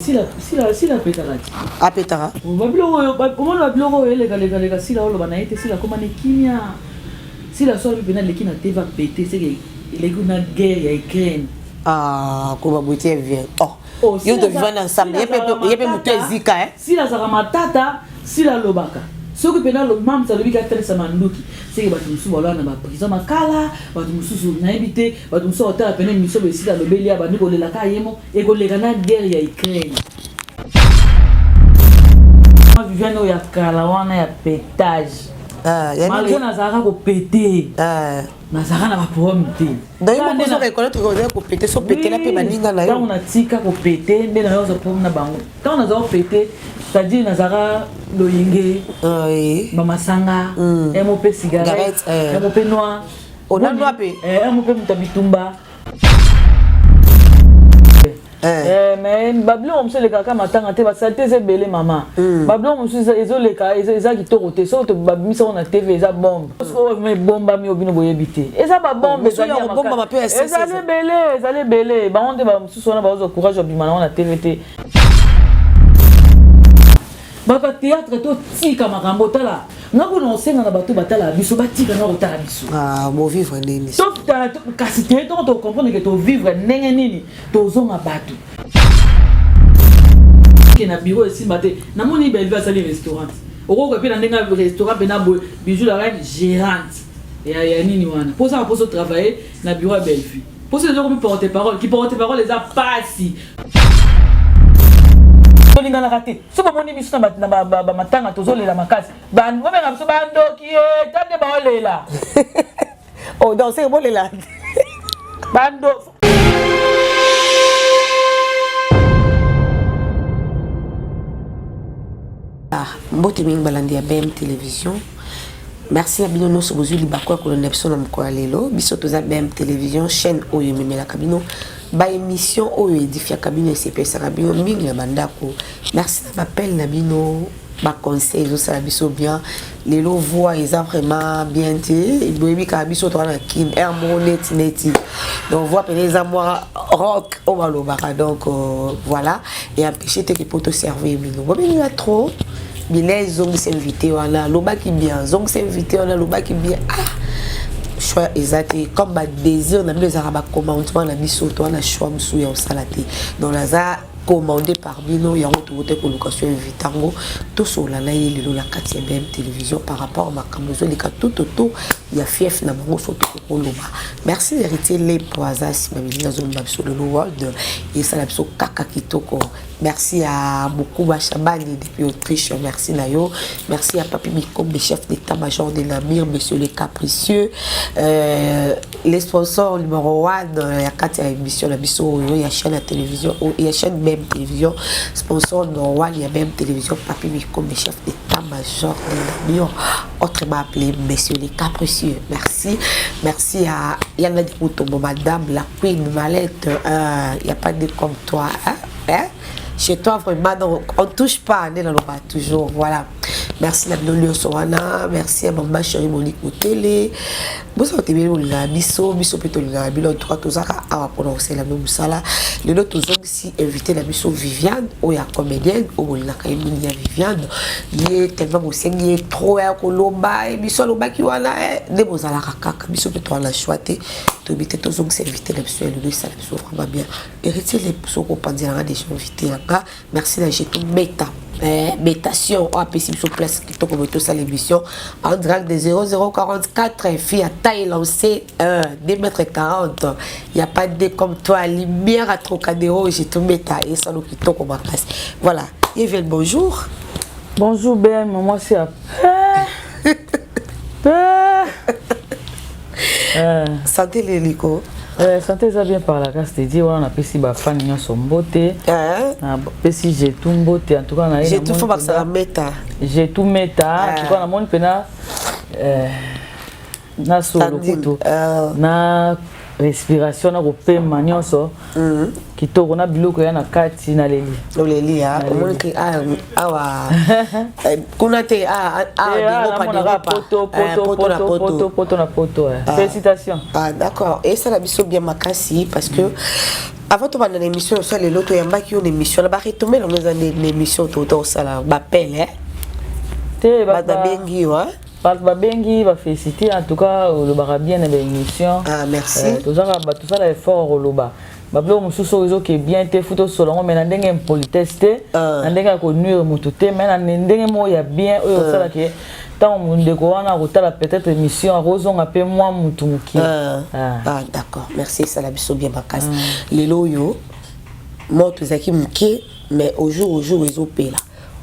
Si la pétara. A pétara. On va bloro les si la on va naïté si la comment kimia. Si la soeur venait les qui n'a pas pété c'est les gars guerre ya Ukraine. Ah, comment boutier vient. Oh, yo de vivre ensemble. Il y a mutu ezika hein. Si la zara tata, si la lobaka. Ce que pena le mam ça lui ka tele samanduki. C'est que batu musu wala na ba prison makala, batu musu na habité, batu musu hôtel pena miso be si la lobelia ba ni ko le la ka yemo e ko le kana guerre ya Ukraine. Ma vivendo ya kala wana ya pétage. Malgré Nazara ko pété. Nazara na ba problème té. D'ailleurs moi je reconnaître que ko pété so pété la pe maninga na yo. Quand on a tika ko pété, ndé na yo zo problème na bango. Quand on a zo pété, c'est-à-dire Nazara loyenge. Oui. Mama sanga, MOP cigarette, MOP noir. On a noir pe. MOP mutabitumba. Mais bablo on se le kaka matanga te ba santé c'est belé maman. Bablo on se ezo le ka eza ki torote so to babmi so na TV eza bombe. So mais bomba mi obino boyebité. Eza ba bombe eza ya bomba ma pe eza le belé. Ba on de ba so na ba zo courage obimana na TV te. Ba théâtre to tika makambo tala. Ngako no senga na bato batala biso batika na otala biso. Ah, mo vivre nini. Sauf kasi te to comprendre que to vivre ndenge nini to zonga bato. Que na bureau ici maté. Na moni belle va salir restaurant. Oko ko pe na ndenga restaurant pe na bijou la reine gérante. Ya nini wana. Pour ça pour travailler na bureau belle fille. Pour ces gens qui portent parole, les a pas si. Linga na raté so ba moni biso na ba matanga tozolela makasi ban ba menga biso bandoki tande ba olela oh donc c'est bon lela bando mbote mingi balandi ya BM télévision. Merci à Bino Noso Bozuli Bakwa ko na biso na mkoa lelo biso toza BM télévision chaîne oyo memela kabino ba émission oyo édifia kabino CPS kabino mingi na bandako. Merci na appel na bino ba conseil zo sala biso bien lelo voix est vraiment bien té boyebi ka biso to na kin air monet neti donc voix les amours rock au malobaka donc voilà et empêcher te que pour te servir bino bon il y a trop Bilé zong s'inviter wana loba qui bien zong s'inviter wana loba qui bien choix exact comme ba désir na les arabes commandement na biso to na choix msu ya salate dans la za commandé par bino ya route colocation invitango to sola na yeli la 4e télévision par rapport à ma camozo les tout autour il y a fief na bango soto ko loba merci héritier les poisas ma bilia zomba sur le world et ça la biso kaka kitoko. Merci à beaucoup Bachabani depuis Autriche, merci Nayo, merci à Papi Mikom, le chef d'état-major de l'Amir, monsieur les capricieux, les sponsors numéro 1, il y a 4 émissions, il y a chaîne à télévision, il y a chaîne même télévision, sponsor numéro 1, il y a même télévision, Papi Mikom, le chef d'état-major de l'Amir, autrement appelé monsieur les capricieux, merci, merci à Yana Dikoutombo, madame la queen Malette, il n'y a pas de comme toi, hein? Chez toi, vraiment, donc, on ne touche pas, on est dans le bas toujours, voilà. Merci à Blolio Sowana, merci à maman chérie Monique Moutele. Vous savez, biso plutôt la bilo, trois tozaka à prononcer la même sala. Le lot tous aussi invité la biso Viviane, ou ya comédienne, ou la Kaiminia Viviane. Il est tellement aussi, il est trop à Colomba, et biso loba qui wana, de bozala kaka, biso plutôt à la chouette. Tu invité tous aussi invité la biso, le ça la biso vraiment bien. Héritier les biso qu'on pense dire des gens invités là. Merci la jeton bêta. Bétation au APC sur place qui tombe tout ça l'émission en direct de 0044 filles à taille lancée 2,40 m. Il n'y a pas de comme toi, lumière à Trocadéro, j'ai tout bêta et ça nous qui tombe ma place. Voilà, Yves, bonjour. Bonjour Ben, moi c'est à santé l'hélico. Santé ça bien par la casse te dit on a pesi ba fan nyo so mbote na pesi j'ai tout mbote en tout cas na j'ai tout faut pas ça meta j'ai tout meta en tout cas na mon pena na solo kuto na respiration na kopema nyonso kitoko na biloko ya na kati na leli leli ya omonki awa kuna te poto félicitations. D'accord et ça la biso bien makasi parce que avant de faire l'émission sur les lotos, il y a une émission là, retomber dans une émission toto ça là, bapel hein. Te ba bengi wa. Ba bengi va féliciter en tout cas le bara bien dans l'émission. Ah merci. Tout ça là effort le ba. Bablo mususo izo ke bien te photo solongo mais ndenge politesse te, ndenge ko nuire mutu te mais ndenge mo ya bien o ça là que tant monde ko wana rotala peut-être émission a rozonga pe moi mutu muki. Ah d'accord. Merci ça la biso bien bakasi. Lelo yo mo tozaki muki mais au jour izo pe là.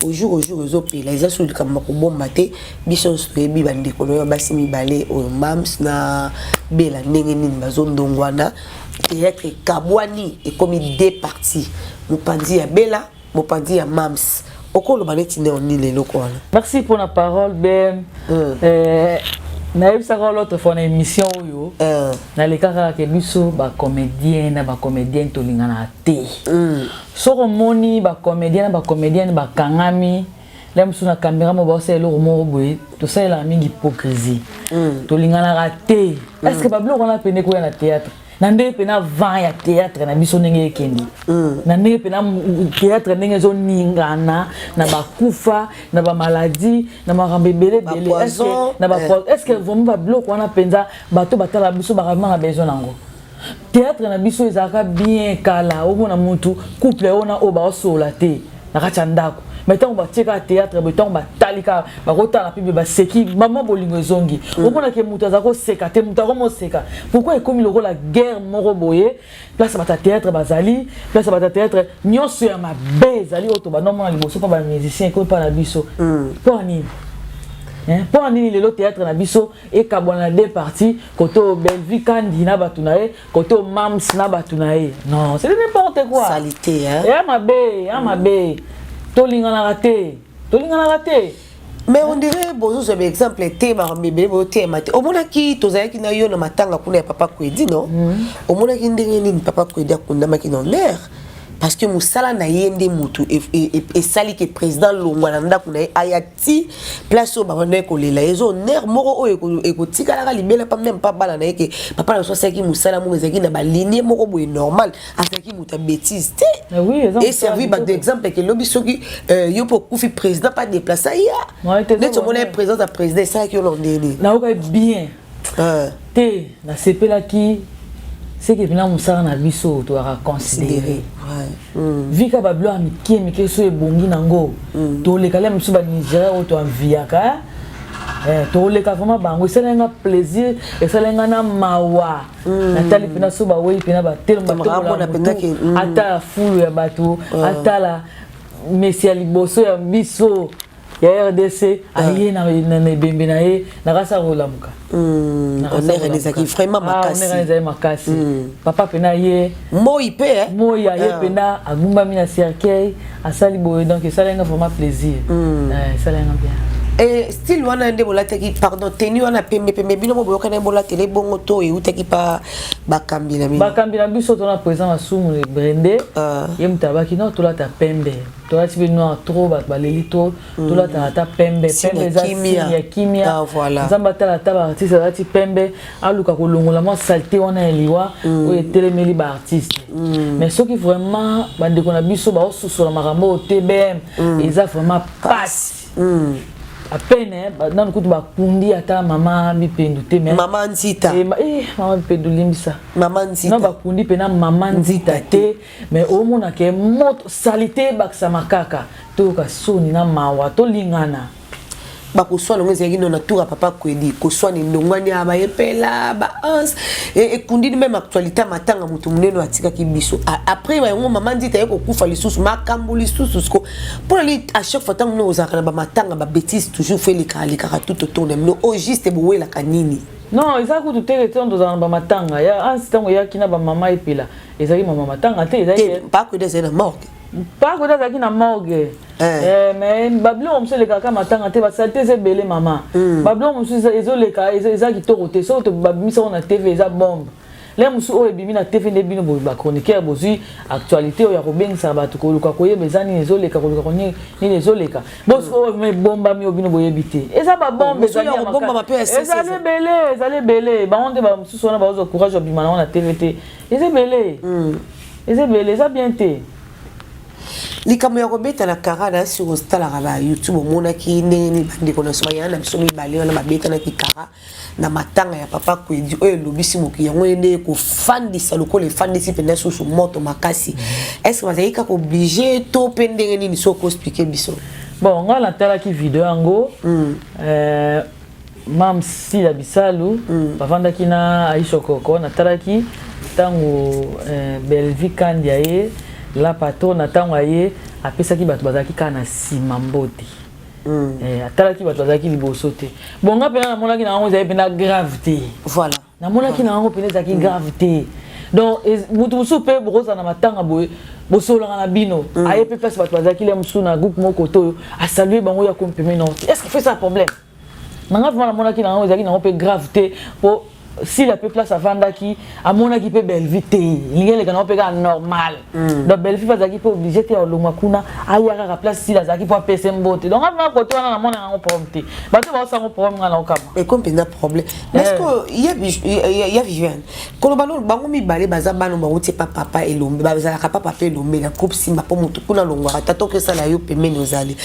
Au jour izo pe là ils sont comme ko bomba te biso soyebi bande ko no basi mi balé o mams na bela ndenge nini bazondongwana. Théâtre Kabwani est comme deux parties. Mopandi à Bella, Mopandi à Mams. Oko le baneti ne oni les locaux. Merci pour la parole, Ben. Naïb Sarah l'autre fois une émission yo. Na les cas que biso ba comédien to lingana te. Soko moni ba comédien ba kangami. Là sur la caméra mo ba c'est le romo boy. To ça la mingi hypocrisie. To lingana raté. Est-ce que Pablo on a peine ko na théâtre? Nande pena vent ya théâtre na biso ndenge kendi nande pena théâtre ndenge zo ningana na bakufa na ba maladie na marambebele bele est-ce que vraiment ba bloc wana penza bato batala biso ba vraiment besoin nango théâtre na biso ezaka bien kala o mona mutu couple ona o ba sola te na kachanda mais tant on va tirer à théâtre mais tant on va talika ba rota la pub ba seki maman bolingo zongi o mona ke mutu azako seka te mutu ako mo seka pourquoi comme le rôle la guerre moro boye place ba théâtre bazali place ba théâtre nyonso ya mabe zali oto ba non mona liboso pa ba musicien ko pa na biso pour ani pour ani le théâtre na biso et kabona deux parties côté Belvi kandi na batunae côté Mams na batunae non c'est n'importe quoi salité hein ya mabe Tolingana raté. Mais on dirait bonjour c'est un exemple thème mais thème au mona ki tozaki na yo na matanga kuna ya papa kwedi non au mona ki ndenge nini papa kwedi akunda maki non l'air parce que musala na yende mutu et sali que président longwana nda kuna ayati place au bana ko lela ezo ner moko o eko tikala libela pas même pas bala na yeke papa na so saki musala mo ezaki na ba ligne moko boy normal asaki muta bêtise te oui et servi par exemple que lobi soki yo pour kufi président pas déplacer ya ne to mona président à président ça qui londeni na ko bien te na sepela ki c'est que vina musala na biso to a considérer vika bablo amike so ebongi nango to le kala musu ba Nigeria o to enviaka to le ka vraiment bango selenga plaisir et selenga na mawa natali pina so ba we pina ba tellement ba ata fulu ya bato ata la monsieur liboso ya biso ya RDC aye na bembe na ye na kasa rolamuka on est réalisé vraiment makasi papa pena ye moi pe moi ya ye pena agumba mina cercueil asali boye donc ça lenga vraiment plaisir ça lenga bien et style wana ndé bolataki pardon tenu wana pembe bino boyoka na bola télé bongo to e utaki pa bakambila biso to na président Masumu le Brende ye mutabaki no to la ta pembe to la tibi noir trop ba lelito to la ta pembe za ya kimia voilà nzamba ta ba artiste la ti pembe aluka ko longola mo salté wana eliwa o etelemeli ba artiste mais ce qui vraiment bande ko na biso ba osusola makambo TBM eza vraiment passe à peine dans le coup de bakundi ata mama bipendu te mais maman nzita maman bipendu limbisa maman nzita na bakundi pena maman nzita te mais au mona ke moto salité baksa makaka to ka soni na mawa to lingana bakoswa longo ezaki na tour papa kwedi koswa ni ndongwani aba epela ba ans et kundi même actualité matanga mutu muneno atika ki biso après ba ngo maman dit ayeko kufa lisusu makambo lisusu ko pour aller à chaque fois tant nous osaka ba matanga ba bêtise toujours fait les kala tout autour de nous au juste bowe la kanini non ezaka tout tere te ndo za ba matanga ya instant ya kina ba mama epela ezaki mama matanga te ezaki pas que des na morgue pas que ezaki na morgue mais bablo on se le kaka matanga te ba salte ze belé maman bablo on se ezoleka ezaki to te so to babimisa on na TV eza bombe les musu o ebimi na TV ne bino bo ba chroniqueur bozui actualité o ya kobengisa bato ko luka koye bezani ezoleka ko luka koni ni ezoleka boss o me bomba mi obino bo yebite eza ba bombe ezali bomba ma pe ezali belé ba onde ba musu sona ba ozo courage obima na TV te eza belé ezebele ça bien te likambo ya kobeta na kara na sur ostala ba YouTube omonaki ndenge bande kona so ya na biso mibale na babeta na kikara na matanga ya papa kwedi oyo lobisi moki yango ende ko fandisa lokole fandisi penda so moto makasi est-ce que bazali ka obligé to pendenge nini so ko expliquer biso bon nga la tala ki video yango mam si la bisalu bavanda kina Aisha Koko na tala ki tango Belvi Kandia ye la patron na tango aye apesa ki bato bazaki kana sima mbote atala ki bato bazaki liboso te bon nga pena na mona ki na ngo zaye pena gravité voilà na mona ki na ngo pena zaki gravité donc mutu musu pe boza na matanga boye bosolanga na bino aye pe place bato bazaki le musu na groupe moko to a saluer bango ya comprimé non est-ce que fait ça problème nanga vraiment na mona ki na ngo zaki na ngo pe gravité pour si la place à Vandaki, à mon équipe Belvité, il y a les gens normal. Donc Belvité va zaki pour obligé de l'omakuna, aïe à la place si la zaki pour passer un botte. Donc on va côté on a mon problème. Bah tu vas ça mon problème là au camp. Et comme il y a problème. Est-ce que il y a Viviane. Quand on balon bango mi balé baza bano bango ti papa et l'ombe, baza ka papa et l'ombe la coupe simba pour mutu kuna longwa. Tato que ça la yo peme nozali.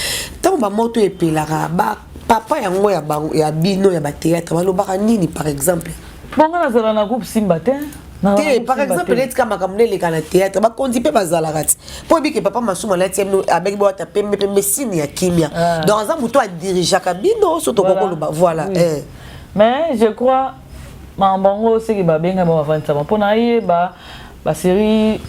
Tant ba moto et pelara ba papa yango ya bango ya bino ya ba théâtre ba lo ba nini par exemple. Bon, on a un groupe Simbate. Par exemple, peut-être que makamune les canaux théâtre, bah conduit pas bazalarat. Pour dire que papa m'a souvent là tiens avec moi taper mais signe ya kimia. Dans un bouton à diriger cabino surtout voilà. Mais je crois mambango c'est que ba benga ba vendre ça. Pour naïe ba série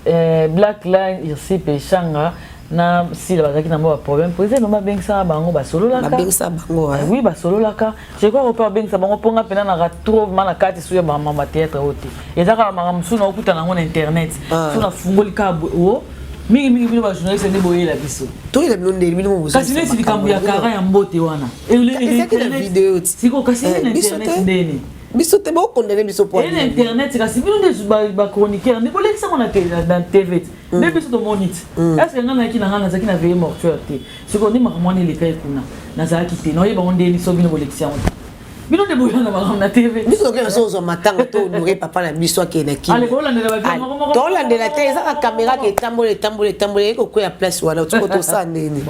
Black Line ici pechanga. Na si la bazaki na mo problème poser no ba beng sa bango ba solo la ka ba beng sa bango oui ba solo la ka je crois qu'on peut beng sa bango ponga pena na retrouve mana kati suya ba mama théâtre oti ezaka mama msuna okuta na ngona internet suna fungoli ka o mingi bino ba journaliste ne boyela biso to ile bino ndeli bino mo kasi ne silikambu ya kara ya mbote wana ile vidéo siko kasi na internet ndeni biso te ba condamner biso pour internet kasi bino de ba chroniqueur ne bolekisa ngona dans TV ne biso to monite est-ce que ngana ki na ngana zaki na veille mortuaire te siko ni makamwani le kai kuna na zaki te no yeba ndeni so bino bolekisa ngona bino de boyana ba na TV biso ke so zo matanga to honorer papa na biso ke na ki ale ko la ndela ba to la ndela te za caméra ke tambole ko ko ya place wala to to sa ndeni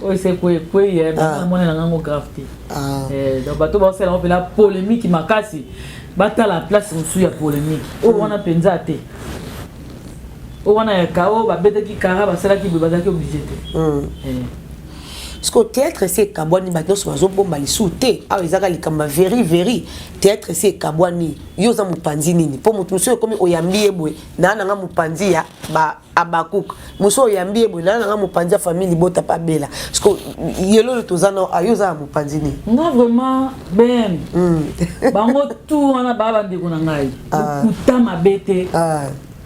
oui c'est quoi hier mon na ngango grafté donc bato ba sala on la polémique makasi bata la place musu ya polémique o wana penza te o wana ya kao ba bete ki kara ba sala ki ba ki obligé te parce que théâtre c'est kabwani maintenant so bazo bomba lisute ah ezaka likamba very théâtre c'est kabwani yoza mupanzi nini po mutu so comme oyambi ebwe na nga mupanzi ya ba abakuk muso oyambi ebwe na nga mupanzi ya famille bota pa bela parce que yelo tozana ayoza mupanzi ni nga vraiment ben bango tout wana baba ndiko na ngai kuta mabete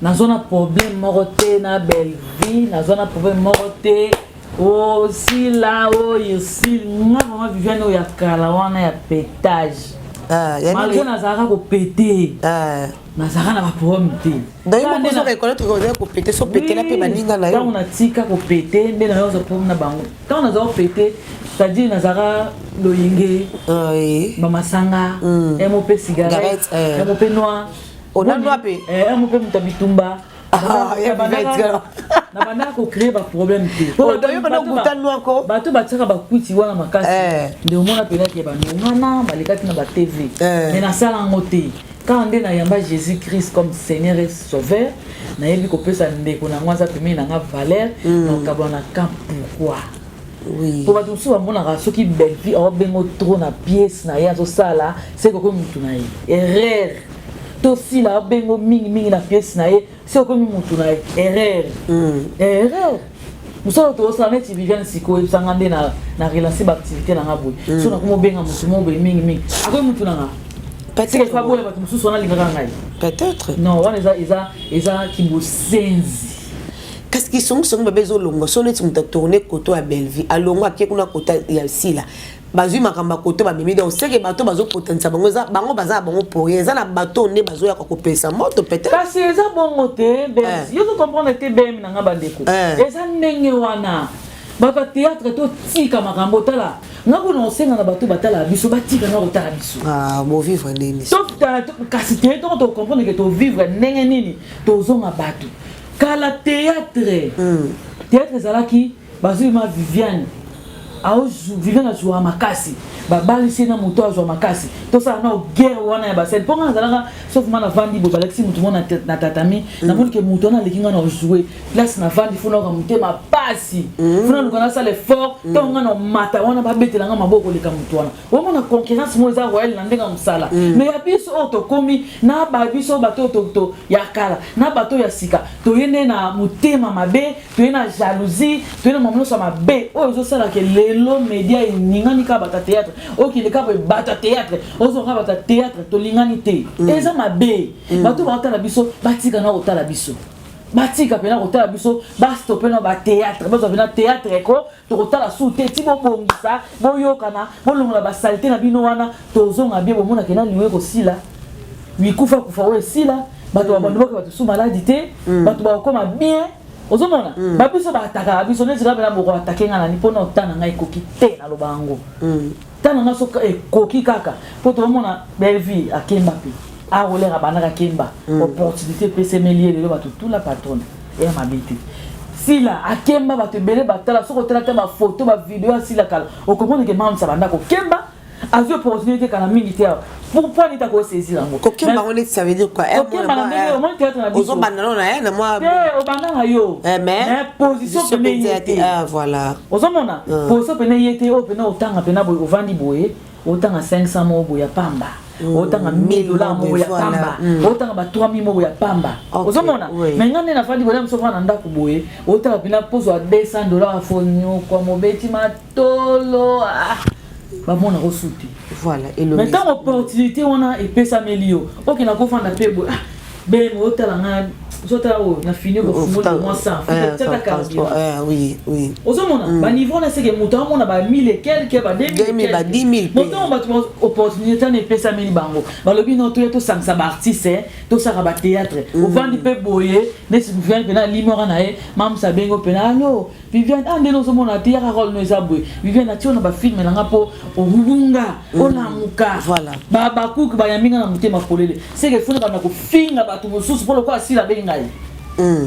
na zona problème morote na belle vie na zona problème morote oh si là oh ici nga vraiment Viviane o ya kala wana ya pétage malgré nazaka ko péter nazaka na ba problème te donc on peut reconnaître que ko péter so péter la pe baninga na yo quand on a tika ko péter ndé na yo zo problème na bango quand on a zo péter c'est-à-dire nazaka loyenge ba masanga MOP cigarette MOP noir on a noir pe MOP mutabitumba na banda ko créer ba problème te to yo bana gutanu ako bato batsaka ba kwiti wana makasi nde omona pena ke ba nongana balekati na ba TV mais na sala ngote quand on na yamba Jésus Christ comme Seigneur et Sauveur na yebi ko pesa ndeko na ngwaza pemé na nga valeur donc abona camp pourquoi oui pour bato so bamona ka soki belle vie o bengo trop na pièce na ya so sala c'est ko mutu na erreur to si la bengo mingi na pièce na ye c'est comme mutu na erreur nous sommes tous en net Viviane siko sangande na relancer ba activité na ngabwe so na ko benga mutu mo be mingi ako mutu na nga peut-être pas boule bato musu sona lingaka ngai peut-être non wana eza kibosenzi qu'est-ce qu'ils sont bebezo longo so net muta tourner koto ya Belleville alongo akekuna kota ya sila bazui makamba koto ba mimi donc c'est que bato bazo potenza bango za bango baza bango pour eza na bato ne bazo ya ko pesa moto peut-être kasi eza bongo te yo to comprendre te bem na ngaba ndeko eza ndenge wana baba théâtre to tika makambo tala ngako no senga na bato batala biso batika na kotala biso mo vivre nini to kasi te to comprendre que to vivre ndenge nini to zonga bato kala théâtre théâtre ezalaki bazwima Viviane Viviane azwa makasi babalisi na moto azwa makasi tosala na guerre wana ya basel mpo nga azalaka sauf nga na vandi bo balakisi motu mo na tatami namoni ke moto wana aleki nga na ojouer place na vandi fona oka motema pasi fona luka nasala effort ntango nga na mata wana babetelanga maboko oleka moto wana omona concurrence mo eza royale na ndenge ya mosala mais ya biso oyo tokomi na babiso bato oyo ya kala na bato ya sika toye nde na motema mabe toye na jalousie toye na mamonoso ya mabe oyo ezosalaka lelo media eningani kaka bata théâtre okende kaka bata théâtre ozonga bata théâtre tolingani te eza mabe bato bakotala biso batika na kotala biso batika pena kotala biso bastope na bathéâtre bazwa pena théâtre eko tokotala su te ti bobongisa boyokana bolongola basalite na bino wana tozonga bie bomonake na liwe kosila wikufa oyo esila bato babandobaka bato su maladi te bato bakokoma bien ozomona babiso bataka biso nezika pena boko batake nga nani mpona otana ngai ekoki te na loba yango tana nga soka ekoki kaka mpo tomona belvie akemba mpe arolera bandaka kemba opportunité mpe semelie lelo bato tula patronne eya mabe te sila akemba bato ebele batala soki otala te bafoto bavideo ya sila kala okomoneke mamisa bandako kemba azwi opportunité kala mingi te awa pourquoi nita kosaisir yango kokemba ngo neti ça veut dire quoi omoni théâtre na biso ozobanda no na ye na mwa obanda na yo mais position pene ye te voilà ozomona position pene ye te oyo pene otanga pena boye ovandi boye otanga 500 mo boye ya pamba otanga 1000 $ mo ya pamba otanga ba 3000 mo ya pamba ozomona mais ngane na fandi boye msofa na ndako boye otanga pena poso ya 200 $ afonyo kwa mobeti matolo bamona kosuti voilà mais tant opportunité wana epesameli yo okenda kofanda mpe boye bemo otala nga zotala oyo na fini bofungola mwa sa oui ozomona baniveau na seke moto amona ba 1000 et quelque ba 2000 ba 10 000 moto bato opportunité na epesameli bango balobi no toya tosangisa baartiste tosaka bathéâtre ovandi mpe boye nesi Viviane pena limora na ye mamisa bengo pena allo Viviane ande nozomona te yaka role no eza boye Viviane atio na bafilme nanga mpo orulunga olamuka bakuki bayambinga na motema polele seke funa banda kofinga bato mosusu mpo lokola asila bengi ngai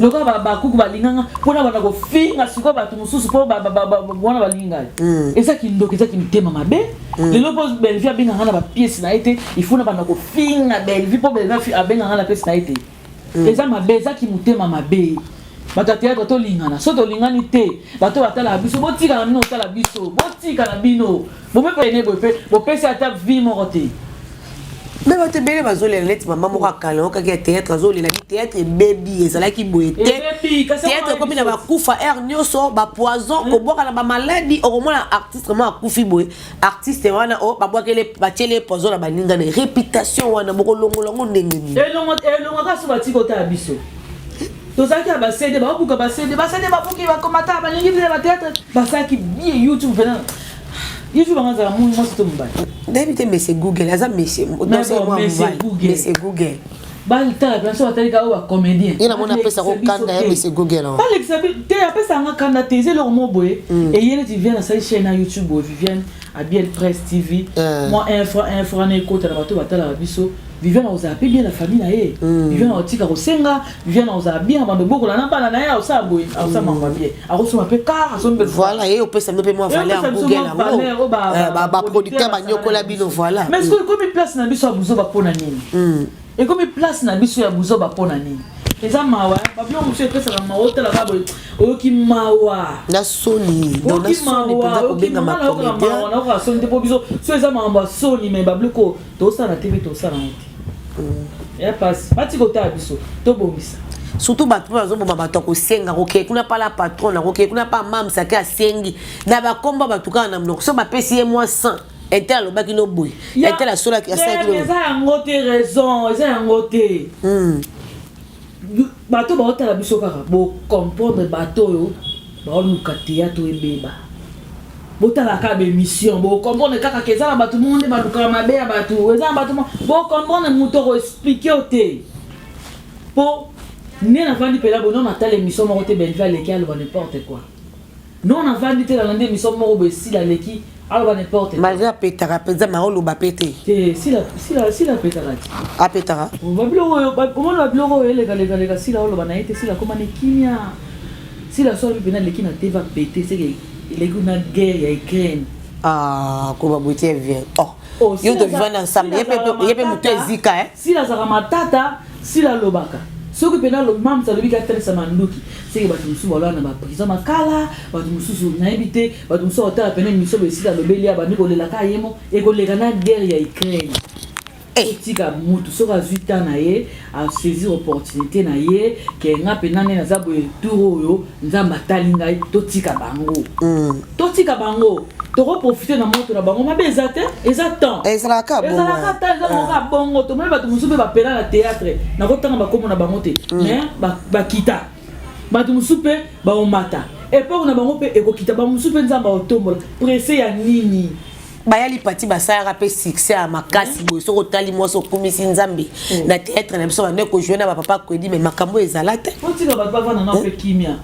lokola bakuki balinganga mpona banda kofinga sikoyo bato mosusu mpo wana balingi ngai eza kindoki eza kimotema mabe lelo mpo belvi abenganga na bapiese na ye te ifuna banda kofinga belvi mpo belvi abenganga na piese na ye te eza mabe eza kimotema mabe bato ya théâtre tolingana so tolingani te bato batala biso botika na bino otala biso botika na bino bomepene bope bopesi ata vie moko te mais bato ebele bazolela neti mama moko akala okaki ya théâtre azolela ni théâtre ebebi ezalaki boye te théâtre ekomi na bakufa aire nyonso bapoison kobwaka na bamaladi okomona artiste vraiment akufi boye artiste wana babwakele batiele poison na balingana réputation wana bokolongolongo ndenge nini elongaka so batika otala biso tozalaki ya basede bakobuka basede babuki bakomata balingi bile bathéâtre basalaki bien youtube pena youtube angazala mwasi to mobali ndayebi te mese google aza mese google balitala pena so batalika oyo bacomédien ye namoni apesa kokanda ya mese google balekisa te apesanga kanda te eza eloko mo boye eye neti Viviane asali chaîne na youtube boye Viviane abiel presse tv mwa infra na ekota na bato batalaka biso Viviane ozala pe bien la famille na ye Viviane otika kosenga Viviane ozala bien bando bokola na bana na ye osala boye osala mangwa bien akosoma pe car asombe voilà ye opesa mpe mwa valeur google yango baproducteur banyokola bino voilà mais est-ce que komi place na biso ya buzoba mpona nini ekomi place na biso ya buzoba mpona nini eza mawa babilo mosusu epesaka mawa otalaka boye oyoki mawa na soni oyoki mawa soni te mpo biso so eza makambo ya soni mais babiloko tosala te mpe tosala ngo te ya pasi batika otala biso tobongisa surtout bato bazoboma bato akosenga koke kuna pa la patron akoke kuna pa mamsake asengi na bakomba bato kaka na mnoko so bapesi ye mwa 100 etel alobaki no boye etel asolaki asalaki eza yango te raison eza yango te bato baotala biso kaka bocomprendre bato oyo baoluka théâtre ebeba botalaka bémission bocomprendre kaka ke eza na bato monde balukaka mabe ya bato eza na bato bocomprendre moto okoexplike o te mpo nde navandi mpela boye non natala émission moko te belvi aleki aloba n'importe quoi non navandi te nalandi émission moko boye esila aleki alors n'importe malgré apetara peza marolo ba pété si la petara apetara comment la bloro les si la olo ba na été si la comment ne kimia si la soirée pena les qui na te va péter c'est que les gars na guerre ya Ukraine ko ba botie vient yo de vivre ensemble yepé mutu ezika si la zara matata si la lobaka soki pena lo mam sa lobika telesa manduki c'est que bato musu balwana ba prison makala bato musu na ebité bato musu otala pena miso be si la lobeli ya bandi kolela ka yemo e kolega na guerre ya Ukraine tika mutu soka zuita na ye a saisir opportunité na ye ke nga pena ne na za boye turo yo nzamba talinga totika bango to profiter na moto na bango mabe ezate exactement ezalaka bongo to meba to musu be ba pena na théâtre na kotanga bakomo na bango te mais ba kita bato musu pe ba omata et pour na bango pe ekokita ba musu pe nzamba otombola pressé ya nini bayali pati basara pe succès à makasi boy so kotali moso komisi nzambe na théâtre na biso bande ko jouer na papa ko di mais makambo ezalate otika ba bava na pe kimia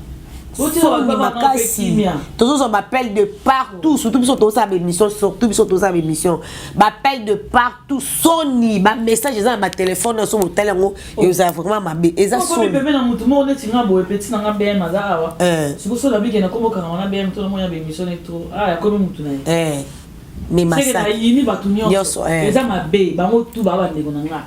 tous on m'appelle de partout surtout biso to sa émission surtout biso to sa émission m'appelle de partout Sony ba message za ba téléphone so mo talango et ça vraiment mabe eza Sony bébé na mutu mo neti nga boye petit na nga BM aza awa siko so la biki na kombo ka na BM to mo ya émission trop ya comme mutu na mais massa c'est que yini batu nyonso eza mabe bango tu ba ba ndeko na nga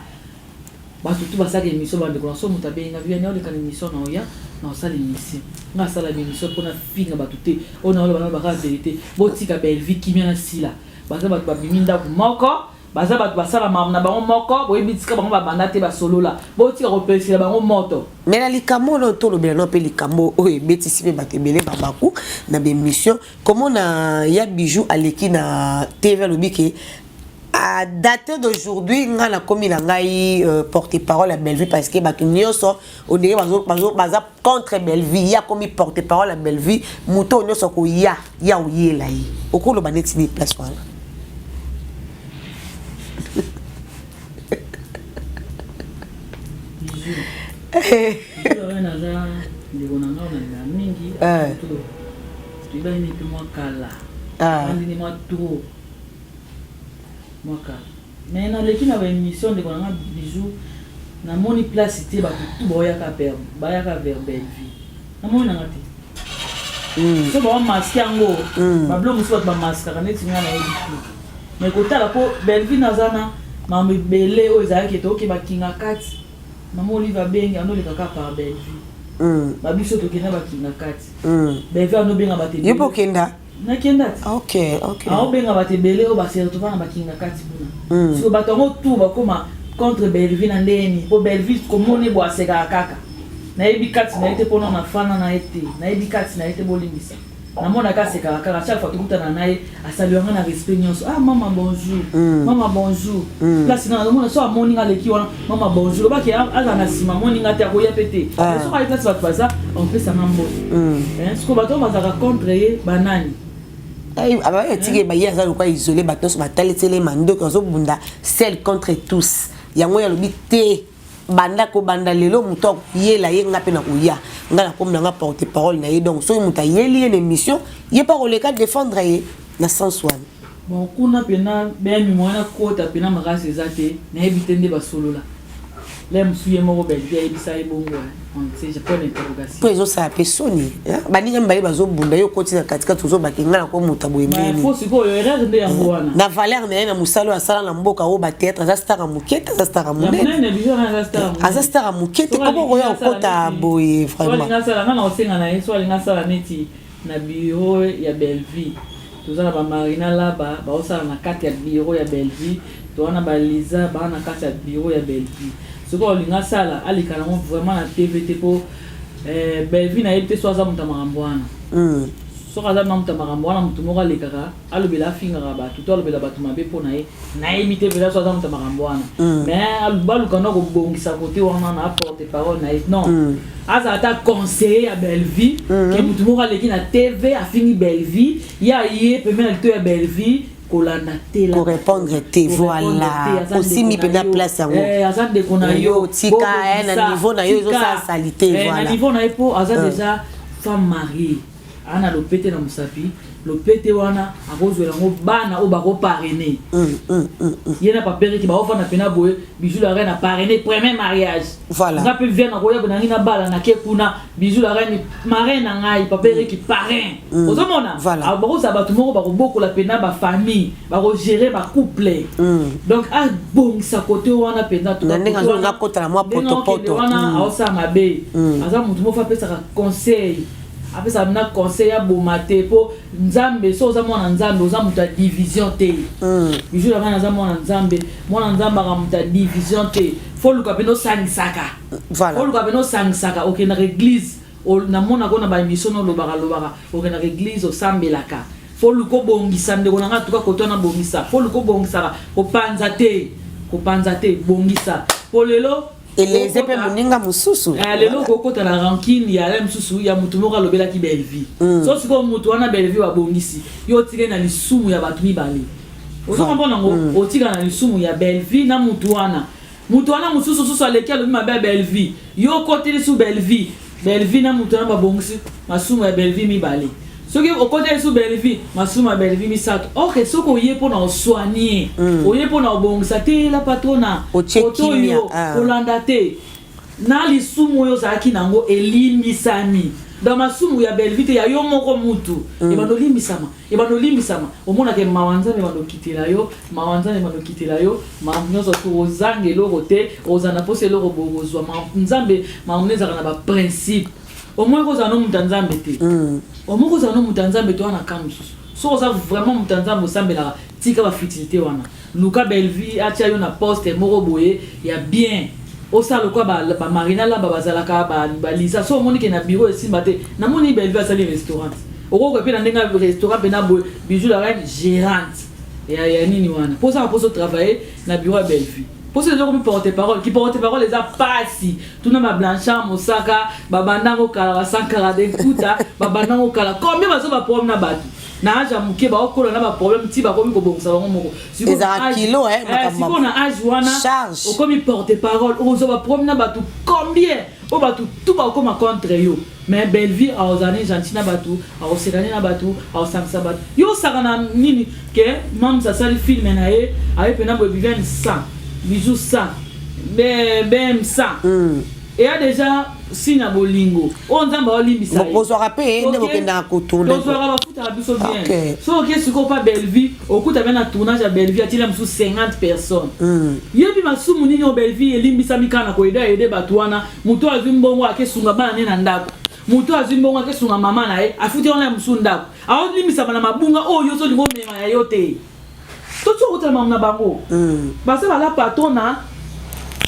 batu tu ba sa émission ba ndeko na so mutu be nga bien na le kan émission na oya na sala émission nga sala émission pour na finga batu te ona ola ba ka vérité botika belle vie kimia na sila baza batu ba biminda moko baza batu basala na bango moko boyebitika bango babanda te basolola botika kopesela bango moto mais na likambo no to lobela no pe likambo oyo ebetisi pe bato ebele babaku na bémission comment na ya bijou aleki na TV lobiki à date d'aujourd'hui nga na komi na ngai porte-parole à Bellevue parce que bato nyonso on dirait baza contre Bellevue ya komi porte-parole à Bellevue muto nyonso ko ya oyela yi okolo baneti ni place wana mais na leki na émission de konanga bijou na moni place te ba tout boyaka per bayaka vers Bellevue na moni na ngati so ba masque yango ba blo muso ba masque kana tinga na ebitu mais kotala po Bellevue nazana ma mbele o ezaki to ke ba kinga kati mama Oliva bengi anoleka ka par Bellevue ba biso to kena ba kinga kati Bellevue anobenga ba te yepo kenda na kenda ok benga ba te bele o ba se to na ba kinga kati buna so ba tongo tout ba koma contre Bellevue na ndeni po Bellevue komone bo aseka kaka na ebi kati na ete pona na fana na ete na ebi kati na ete bolimbisa na mona ka seka kaka chaque fois tukuta na nae asaluanga na respect nyonso mama bonjour place na mona so amoni nga leki wana mama bonjour ba ke aza na sima moni nga te akoya pete so ka place ba baza on peut ça mambo ce ko bato bazaka contre ye banani aba etike ba yaza lokwa isolé bato so bataletele mando ko zo bunda seul contre tous yango ya lobi te banda ko banda lelo muto yela ye nga pe na kuya nga na comme nga porte parole na ye donc so muta yeli une émission ye pas le cas défendre ye na sens one bon kuna pena ben mi mona kota pena magasi ezate na ebitende basolola le msuye moko belle ebisa ebongo on sait je prends l'interrogation pour eso ça personne bani ngamba ye bazo bunda yo koti na katika tuzo bakinga na ko muta boyembe mais faut siko yo erreur nde yango wana na valeur na musalo asala na mboka o ba théâtre za star muketa za star munene za star muketa comment roya okota boye vraiment na sala na osenga na yeso alinga sala neti na bureau ya Bellevue tozana ba Marina laba ba osala na kati ya bureau ya Bellevue to wana ba Liza ba na kati ya bureau ya Bellevue ce qu'on a ça là ali kana vraiment na TVT po Bellevue na yete soza mutamarambwana so kaza na mutamarambwana mutumora lekaka alobela finga ba tout alobela ba tumabe po na ye na imite vela soza mutamarambwana mais albalu kana ko bongisa côté wana na porte parole na non aza ta conseiller à Bellevue que mutumora leki na TV a fini Bellevue ya ye peme na to ya Bellevue pour répondre te voilà aussi mi pena place yango azan de konayo tika na niveau na yo zo sa salité voilà na niveau na po azan déjà femme mariée ana lopete na musapi lopete wana akozwela ngo bana o bako parrainer yena papere ki ba ofana pena boye Bijou la reine a parrainé premier mariage voilà ngape vient na koya benangi na bala na ke kuna Bijou la reine marraine na ngai papere ki parrain ozomona bako sa batu moko bako boko la pena ba famille bako gérer ba couple donc a bon sa côté wana pena to ndenge nga kota na moi poto wana aosa mabe aza mutu mo fa pesa conseil après ça mena conseil ya bomate po nzambe so za mwana nzambe oza muta division te Bijou la reine za mwana nzambe ka muta division te faut luka beno sangisaka voilà faut luka beno sangisaka OK na église na mona ko na ba émission no lobaka OK na église o sambelaka faut luko bongisa ndeko na nga tuka kotona bongisa faut luko bongisa ko panza te bongisa po lelo eleze pe moninga mususu lelo kokota na rankine ya la mususu ya mutu moko alobela ki belle vie so siko mutu wana belle vie wa bongisi yo tike na lisumu ya batu mibale ozo comprendre ngo otika na lisumu ya belle vie na mutu wana mususu aleki alobi mabe belle vie yo kote lisu belle vie na mutu wana babongisi masumu ya belle vie mibale soki okote lisu belle vie masumu ya belle vie misato ok soki oye mpona osoigner oye mpona obongisa te la patrona otoyo kolanda te na lisumu oyo ozalaki nango elimbisami dans masumu ya belle vie te ya yo moko mutu ebandolimbisama omonake mawanzana ebandokitela yo nyonso to ozanga eloko te ozana mposa eloko bokozwa nzambe maamune ezalaka na baprincipe omoi kozala no mutu ya nzambe te omoi kozala no mutu ya nzambe te wana ka mosusu so oza vraiment mutu ya nzambe osambelaka tika bafutilité wana luka belle vie atia yo na poste moko boye ya bien osala lokwa bamarina laba bazalaka balisa so omoni ke na bureau esimba te namoni belle vie asali restaurant okokoka mpe na ndenge restaurant mpe na boye Bijou la reine gérante ya nini wana mpo osaka mposo travailler na bureau ya belle vie pour ces gens qui portent parole les a passés tout le monde blanchard mosaka babandango kala sankara de kuta babandango kala combien bazo ba problème na batu na aja muke ba okola na ba problème ti ba komi ko bongisa bango moko siko kilo siko na age wana o komi porte parole ozo ba problème na batu combien o batu tout ba koma contre yo mais belle vie a ozane gentil na batu a oserane na batu a osamsa batu yo sakana nini ke mam sa sali film na ye avec pena bo Viviane ça Bijou ça bem ça et a déjà signe bolingo on nzamba olimbisa bozo rapé ne bokenda kotourner bozo raba futa biso bien so ke siko pa belle vie okuta bena tournage à belle vie atila musu 50 personnes yebi masumu nini o belle vie elimbisa mikana ko aider batu wana mutu azimbongo akesunga bana ne na ndako mutu azimbongo akesunga mama na ye afuti ona musu ndako a olimbisa bana mabunga oyo so lingo mema ya yote tout ce que tu as bango basa bala patona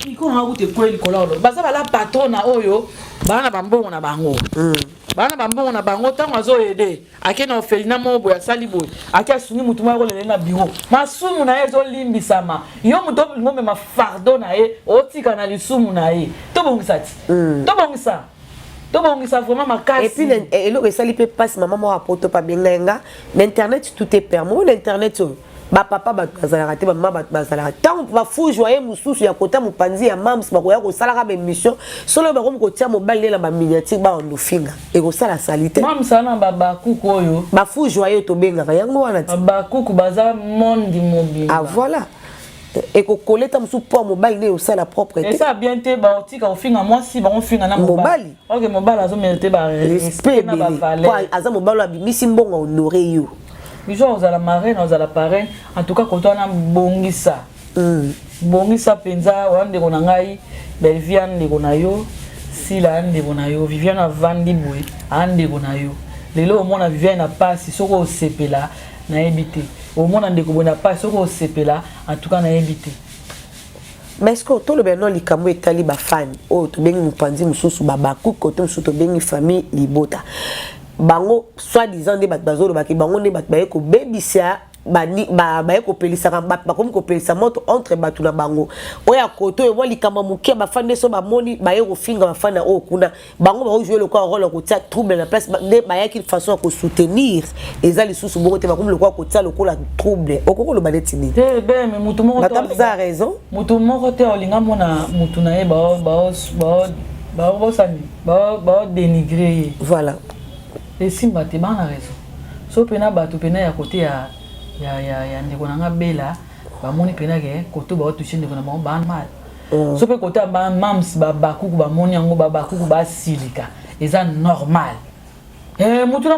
iko na kute kweli kolalo basa bala patona oyo bana bambongo na bango tango azo ede akena ofelina mobo ya salibo akia suni mutu mwa kolele na bureau masumu na ye zo limbisama yo mutu ngombe ma fardo na ye otika na lisumu na ye to bongisa vraiment makasi et puis eloko esali pe passe maman mo apoto pa benga l'internet tout est permis l'internet ba papa ba bazala te ba mama bazala tant ba fou joyer mususu ya kota mupanzi ya mams ba koya ko sala ka émission solo ba ko tia mobile la ba miniature ba on finga e ko sala salite mams sana ba kuku oyo ba fou joyer to benga yango wana ti ba kuku baza monde mobile ah voilà et ko koleta musu pour mobile ne o sala propreté et ça bien te ba otika o finga moi si ba on finga na mobile OK mobile azo mériter ba respect na ba valeur quoi aza mobile ba bimisi mbongo honorer yo Bijou aux à la marraine, aux à la parraine, en tout cas quand on a bongisa. Bongisa penza, on de konangai, belle viande de konayo, sila ande konayo, Viviane a vandi boy, ande konayo. Lelo au monde a Viviane a pas si soko au sepela na ebité. Au monde ande ko bona pas soko au sepela, en tout cas na ebité. Mais est-ce que tout le bien non likambo etali ba fan, oh to bengi mupanzi mususu babaku kote mususu to bengi famille libota. Bango soi-disant des bazolo baki bango ne bat baye ko bebisia bani baye ko pelisa ba comme ko pelisa moto entre batu na bango oya koto e wali kama mukia ba fande so ba moni baye ko finga ba fana o kuna bango ba jouer le rôle ko tia trouble na place de baye qui façon ko soutenir ezali susu bongo te ba comme le ko tia le ko la trouble okoko lo banetini te be mais mutu moko to za raison mutu moko te olinga mona mutu na e ba dénigrer voilà et simba te bana raison so pena bato pena ya côté ya ndeko na nga bela ba moni pena ke côté ba toucher ndeko na ba mal so pe côté ba mams ba kuku ba moni yango ba kuku ba silika eza normal mutuna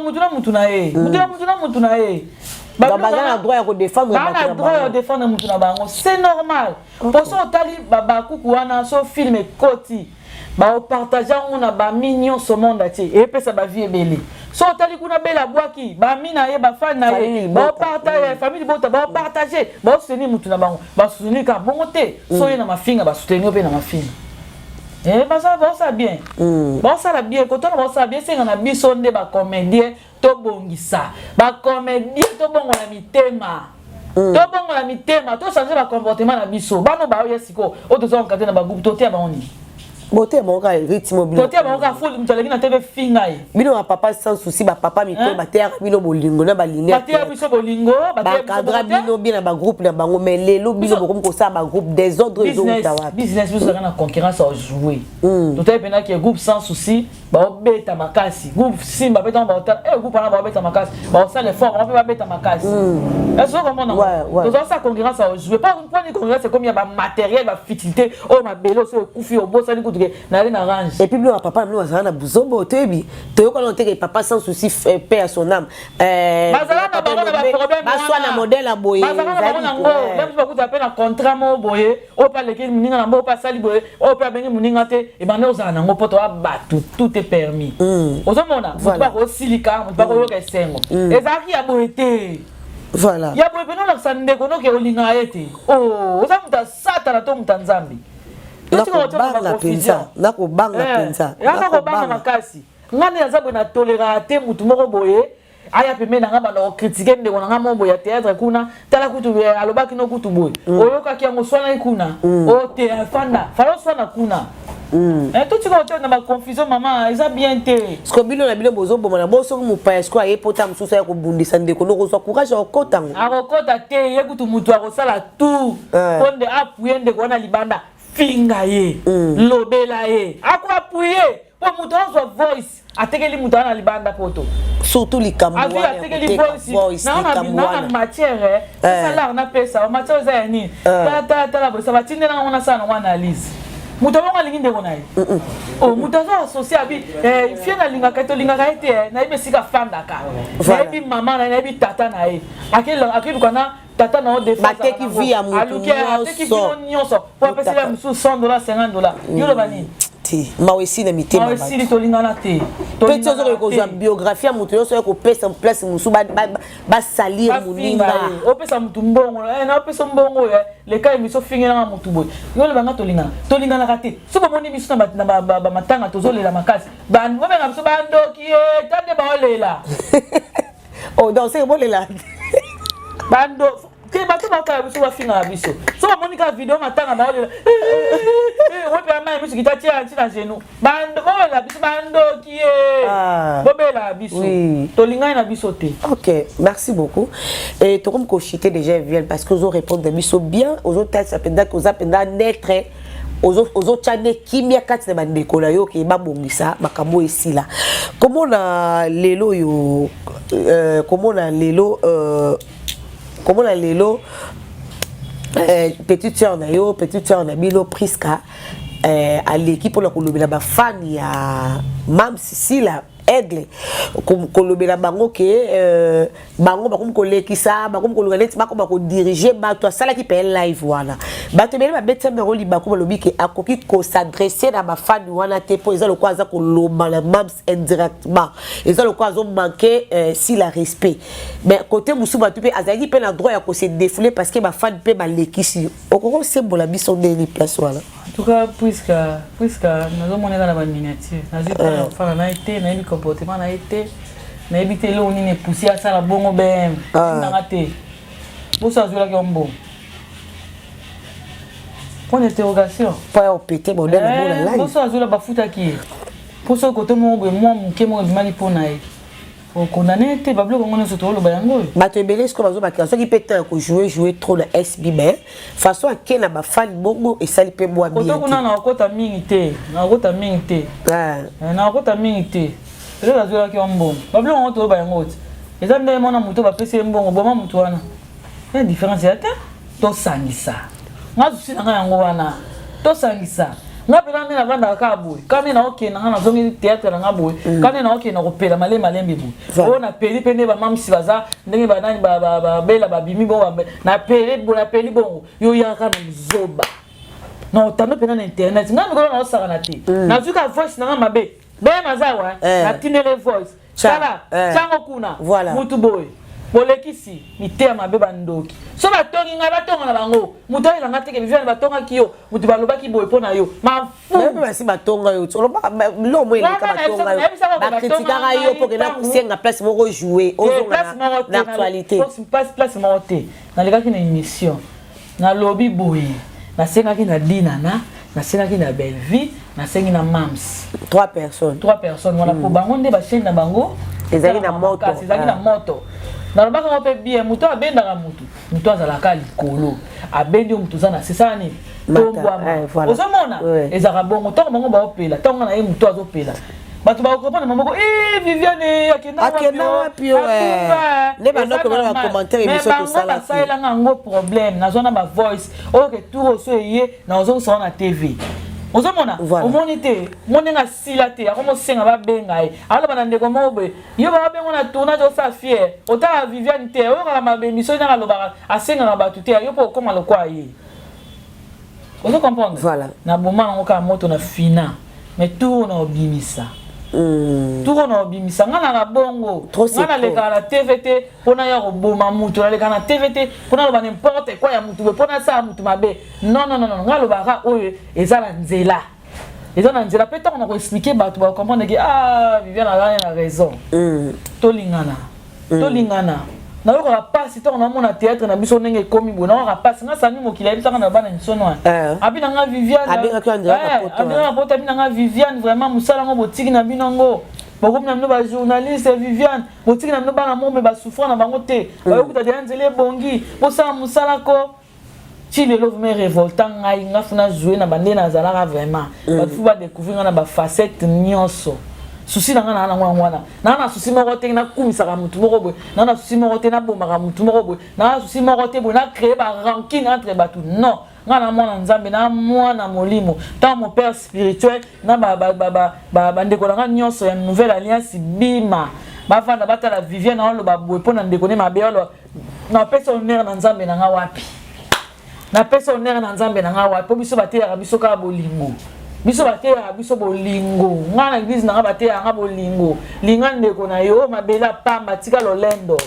Baba droit à défendre mutuna bango c'est normal pour ça tali ba kuku wana so film koti ba partager on a ba mignon ce monde ati et pe ça ba vie belé so tali kuna bela boaki ba mina ye ba fan na ye ba partager famille bota ba partager ba soutenir mutuna bango ba soutenir ka bonté so ye na mafinga ba soutenir pe na mafinga ça bien. Ça va bien. Quand on va bien, c'est qu'on a besoin de comédien, to bongisa. Comédien, to bon on a mis thème. To bon on a mis thème. To changer le comportement na biso. Ba no ba yesiko. O to on kate na ba groupe to te ba oni. Beauté mon gars rythme bien. To te ba ka full mutala na TV fingai. Bino papa sans souci ba papa mi ko ba terre bino bolingo na ba ligne. Ba terre biso bolingo, ba cadre bino bien na ba groupe na bango mais lelo bino bokom ko ça ba groupe des autres business biso na concurrence à jouer. To te pena ki groupe sans souci, ba beta makasi. Groupe simba beta ba groupe na ba beta makasi. Ba ça les forts, on peut ba beta makasi. Est-ce que comment non? To ça concurrence à jouer. Pas une concurrence c'est comme il y a ba matériel, ba fitilité, oh ma belo so kufi au boss na range. Et puis le papa nous a na buzombo tebi to ko noter que papa sans souci paix à son âme bazala na bango na problème ba soit na modèle à boyer bazala na bango ngo même si beaucoup appelle na contrat mo boyer o pa leki muninga na mo pa sali boyer o pa bengi muninga te e bana ozana na ngo poto abatu tout est permis ozomona pas ko silika pas ko yoka sengo ezaki ya boyete voilà ya boye pena na sande ko no ke olinga ete ozamuta sata na to mutanzambi nakobanga makasi ngani azabwe na tolera te mutu moko boye aya pembe na ngaba na critiquer ndeko na ngamo boye théâtre kuna tala kutu alobaki no kutu boye oyoka ki yango swana kuna o te fanda falo swana kuna tout ce qu'on a ma confusion maman ils a bien été ce que bino na bino bozo bomana boso mu pa est-ce quoi epota mususa ya ko bundisa ndeko no ko so courage o kotango akokota te ye kutu mutu akosala tout ponde appuyer ndeko na libanda finga ye lobela ye ako appuyer po mutu so voice atekeli mutu na libanda poto surtout likambo wana atekeli voice na matière ça là on appelle ça matière za ni ta la bosa batinde na ona sana wana analyse mutu bonga lingi ndeko naye mutu so associé abi fie na linga kato linga kaite na ibe sika fandaka na ibi mama na ibi tata na ye akelu kana tata na de fa bateki via mutu nyonso po pesa ya musu $100 $50 yolo bani ti mawesi na mitema mawesi to lingana te petit ozo ko zo biographie mutu yoso ko pesa en place musu ba salir muninga o pesa mutu mbongo na pesa mbongo le kai miso fingi na mutu boy yolo banga to lingana ka te so ba moni miso na ba matanga to zo lela makasi ba ngo benga miso ba ndoki tande ba olela oh donc c'est bon lela bando ke bato baka biso bafinga biso so monika video matanga ba olela wope ama biso kitati na genou bando olela biso bando ki bobela biso to linga na biso te. OK, merci beaucoup. Et to comme ko chiter déjà viol parce que vous répondre biso bien aux autres ça pendant que vous appendant naître aux chane kimia kati na bandeko na yo ke babongisa makambo esila comment na lelo yo comment na lelo petite sœur na yo petite sœur na bilo Priska à l'équipe pour la kolobela ba fan ya Mam Sisila aigle kolobela bango ke bango bakom kolekisa bakom kolonganeti bakom ko diriger bato sala ki pe live wana bato bele ba bete mero li bakom lobi ke akoki ko s'adresser na ba fan wana te po ezalo ko aza ko lomba la Mams indirectement ezalo ko azo manquer si la respect mais côté musu bato pe azaki pe na droit ya ko se défouler parce que ba fan pe ba lekisi okoko sembola biso ndeni place wana en tout cas puisque nous avons dans la miniature nous na été na comportement na été na éviter l'eau ni ne pousser à ça la bongo ben na raté pour ça je la gombo point d'interrogation pas au pété modèle la pour ça je la bafuta qui pour ça côté moi ke mo mali pona o condamné te bablo ko ngona soto lo bayango bato ebele ce que bazo bakira ceux qui peut ko jouer trop na SB mais façon à ken na ba fan bongo et sali pe boa bien to kuna na kota mingi te na kota mingi te le bazula ki mbongo bablo on to ba yango eza nde mona muto ba pese mbongo boma muto wana la différence ya te to sangisa ngazu sina nga yango wana to sangisa nga pela nde na vanda ka boy kame na oke na nga zongi théâtre na nga boy kame na oke na kopela malembe boy o na peli pene ba mamsi baza ndenge ba nani ba bela ba bimi bo na peli bongo yo yaka na zoba non tando pena na internet nga mikolo na osaka na te na zuka voice na nga mabe be mazawa na tinele voice sala chango kuna mutu boy bolekisi mite mabe bandoki so batongi nga batonga na bango mutu ayela nga teke Viviane batonga kiyo mutu balobaki boy pona yo mafu même basi batonga yo tsoloba lomo eleka batonga yo bakritikaka yo po kena kusenga place moko jouer ozonga na actualité place moko te nalekaki na émission na lobby boy nasengaki na Dinana nasengaki na Belleville nasengi na Mams 3 personnes voilà po bango nde ba chaîne na bango ezali na moto nalobaka ngo mpe bien mutu abendaka mutu azalaka likolo abendi yo mutu zana sesa nini tombwama ozomona ezalaka bongo ntango bango baopela ntango na ye mutu azopela bato bakokomprendre maboko Viviane akenda wapi nde bandoko bana bacommentaire émission tosala basalelanga yango problème nazwana bavoice oyoke tour oso eye na ozokosala na tv ozomona omoni te monenga sila te akomosenga babenga ye aloba na ndeko moko boye yo babengo na tournage osala fier otala Viviane te oyokaka mabemission nanga alobaka asengaka bato te yo mpo okoma lokwa ye ozo comprendre na boma nango kaka moto na fina mais tour na obimisa tuko na obimisa nga na bongo nga na leka na TV te pona ya koboma mutu na leka na TV te pona loba n'importe quoi ya mutu pona sa mutu mabe non nga lobaka oyo eza na nzela pe ntango na koexplike bato bakomprendre ke Viviane azali na raison tolingana nayoka pasi ntango namona théâtre na biso ndenge ekomi boye nayoka pasi nga sani mokili ayebisaka na bana misono abi nanga Viviane abi nanga Viviane vraiment mosala yango botiki na bino ngo bokomi na bino bajournaliste Viviane botiki na bino bana mome basouffra na bango te bayokuta deya nzela ebongi bosala mosala ko ti lelo vraimen révolta ngai nga funa joue na bande nazalaka vraiment bato fu badécouvrir nga na bafacette nyonso souci nanga na ngwana na souci moko te na kumisaka mutu moko boy na souci moko te na bomaka mutu moko boy na souci moko te boy na créer ba rancune entre bato non nga na mwana nzambe na mwana molimo tant mon père spirituel na ba ndeko nga nyonso ya nouvelle alliance bima bafanda batala Viviane na loba boy pona ndeko ne mabe olo na pesa honneur na nzambe na nga wapi na pesa honneur na nzambe na nga wapi po biso bateyaka biso ka bolingo biso bateya biso bolingo nga na église nanga bateya nga bolingo linga ndeko na yo mabela pamba tika lolendo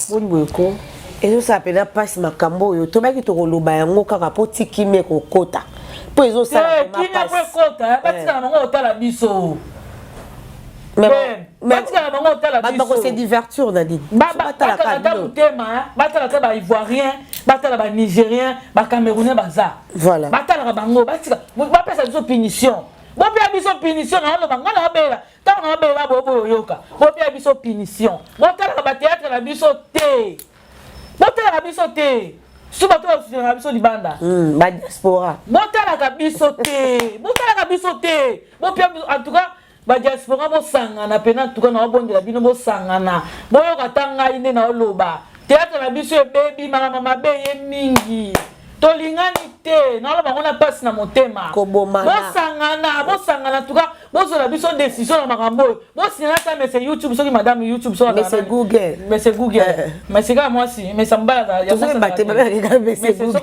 boni boyeko ezosala pena mpasi makambo oyo tobaki tokoloba yango kaka mpo tikime kokota mpo ezosala kina po ekota batika na bango otala biso batika na bango otala biso bakose divertir na nini batala ta motema batala ta baivoirien batala banigérien bacamerounais baza batalaka bango batika bapesa biso punition bopea biso punition na oloba nga na obela ntango na obela boboyo oyoka bopea biso punition botalaka bateatre na biso te botalaka biso te so bato basusinaka biso libanda badiaspora botalaka biso te bopea en tout cas badiaspora bosangana pena en tout cas na obondela bino bosangana boyoka ta ngai nde na oloba théâtre na biso ebebi makambo mabe ye mingi tolingani te naloba ngo na pasi na motema bosangana tuka bozola biso décision na makambo oyo bosingana ta mese YouTube soki madame YouTube soki mese Google mese kaka mwasi mese mbala soki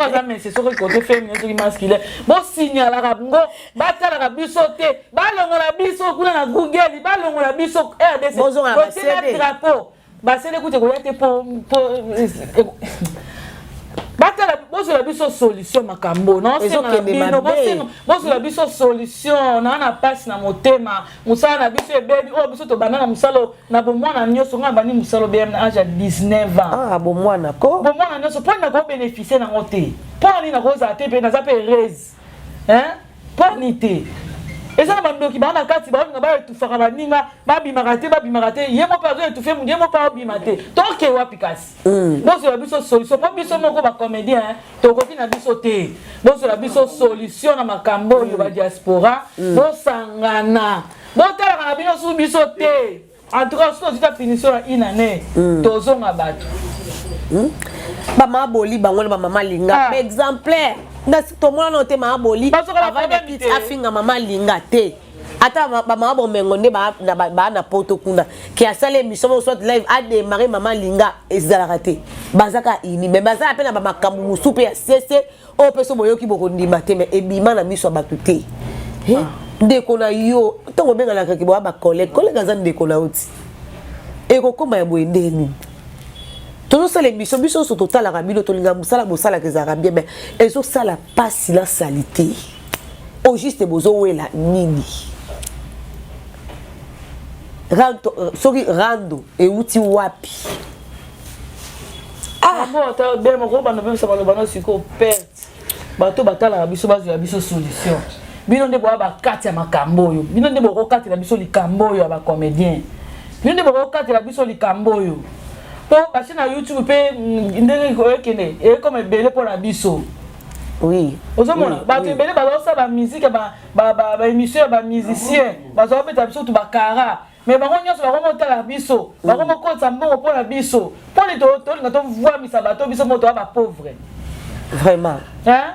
aza mese soki kote féminin soki masculin bosignalaka ngo batalaka biso te balongola biso kuna na Google balongola biso RDC kotina drapeau basele kute koya te po batala bozola biso solution makambo na osenga bino bozola biso solution na pasi na motema musala na biso ebebi oyo biso tobanda na musalo na bomwana nyonso nga bani musalo bm na age ya 19 ans bomwana nyonso mpo na kobénéficie nango te mpo nini nakozala te mpe naza mpe heureuse mpo nini te eza na bandoki bana kati baolinga baetufaka baninga babimaka te ye moko azo etufe ye moko abima te toke wapi kasi bozola biso solution mpo biso moko bacomédien tokoki na biso te bozola biso solution na makambo oyo badiaspora bosangana botala na bino su biso te en tout cas so ta finition ya une année tozonga bato Mama boli bango na mama linga exemplaire ndasi tomona no te mama boli avant de quitter afinga mama linga te ata mama bomengo nde ba na poto kuna ki asala émission soit live a démarrer mama linga ezalaka te bazaka ini mais bazala pe na ba makambu musu pe ya sese o peso boyoki bokondima te mais ebima na miso bato te ndeko na yo ntongo bengalaka ki ba collègue aza ndeko na oti ekokoma ya boye ndeni tout ça les missions biso so total la rabino to linga musala bosala ke za rabia mais ezo sala pas la salité au juste bozo wela nini rando e uti wapi bon ta bien mo ko bana bimsa bana bana siko perte bato batala biso bazo ya biso solution bino nde bo ba kati ya makambo yo bino nde bo ko kati la biso likambo yo ba comédien bino nde bo ko kati la biso likambo yo po parce na YouTube pe ndenge ko ekene e comme belé pour la biso oui ozomona ba te belé ba sa ba musique ba émission ba musicien ba zo pe ta biso tu ba kara mais ba ngonyo so ba monter la biso ba ko ko tsambongo pour la biso pour les to ngato voir misa bato biso moto ba pauvre vraiment hein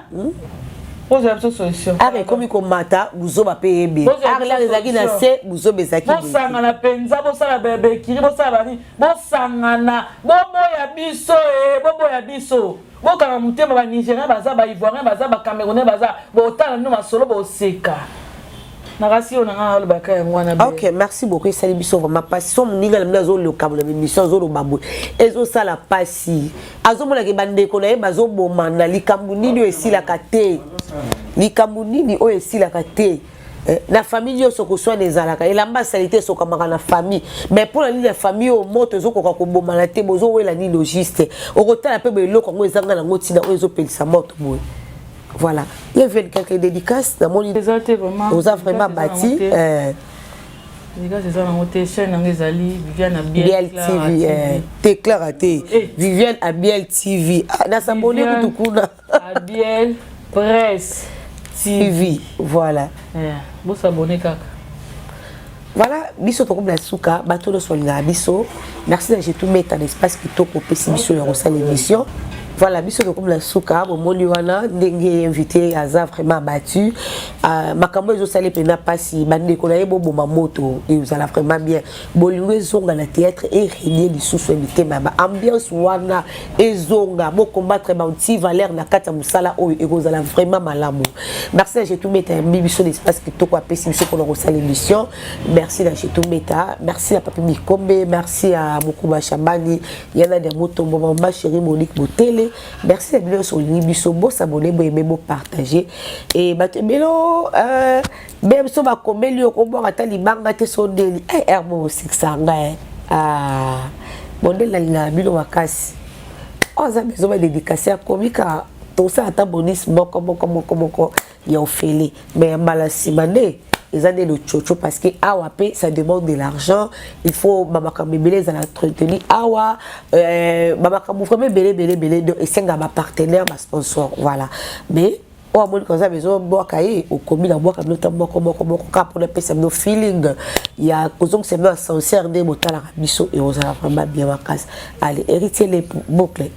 Vous avez une solution. Arrête comme il mata, vous avez payé. Arrête là les agis na se, vous avez bezaki. Bon sangana penza, bon sala bébé, kiri bon sala bani, bon sangana, bon boya biso bon boya biso. Bon kana mutema ba Nigérien baza ba Ivoirien baza ba Camerounais baza, bon tala no masolo bo seka. Nakasi on nga lo baka ngwana be. OK, merci beaucoup. Ça l'émission vraiment passion ninga le mnazo le kabula émission zo lo babu. Ezo sala pasi. Azo mona ke bande ko na ye bazo bomana likambu nini esila kate. Likambu nini o esila kate. La famille yo soko soin des alaka et la salité soko maka na famille mais pour la famille au moto zo ko ko bomana te bozo wela ni logiste. O ko tala pe be loko ngo ezanga na ngotina o ezo pelisa moto boy. Voilà. Il y avait quelques dédicaces dans mon idée. Vous avez vraiment bâti. Biel TV. T'es clair à Viviane à Biel TV. N'a s'abonné tout kuna. À Biel Presse TV. Voilà. Bon s'abonner kaka. Voilà, biso to comme la souka, bateau de solinga biso. Merci de tout mettre en espace qui to pour biso et reçoit l'émission. Voilà, biso comme la souka, mon moliwana, ndenge invité Aza vraiment battu. Makambo ezo salé pena pasi, bande ko na yebo bomba moto, et vous allez vraiment bien. Bolingo zonga na théâtre et régner les sous invité mama. Ambiance wana ezonga, mo combattre ba outil valeur na kata musala o et vous allez vraiment malamu. Merci de tout mettre biso l'espace qui to ko apesi biso pour reçoit l'émission. Merci à tout meta, merci à Papi Mikombe, merci à Mokuba Chambani, Yana de Moto Mama chérie Monique Botele. Merci à vous sur l'émission, beau s'abonner, beau aimer, beau partager. Et Batebelo, même si on va comme lui, on va attendre banga te son délit. Herbo, c'est ça, ah, bon, la bilo wakasi. On a besoin de dédicacer à Komika. Tout ça, à bonus, comment, il y a offert. Mais malasimane. Ils ont le chocho parce que awa ça demande de l'argent. Il faut mamakam belé za entretenir awa mamakam vraiment belé de et c'est un partenaire ma sponsor voilà. Mais on a besoin besoin boire cahier au commis la boire comme notamment comme pour le PC no feeling. Il y a cause que c'est sincère de motala biso et on a vraiment bien ma casse. Allez héritier les boucles.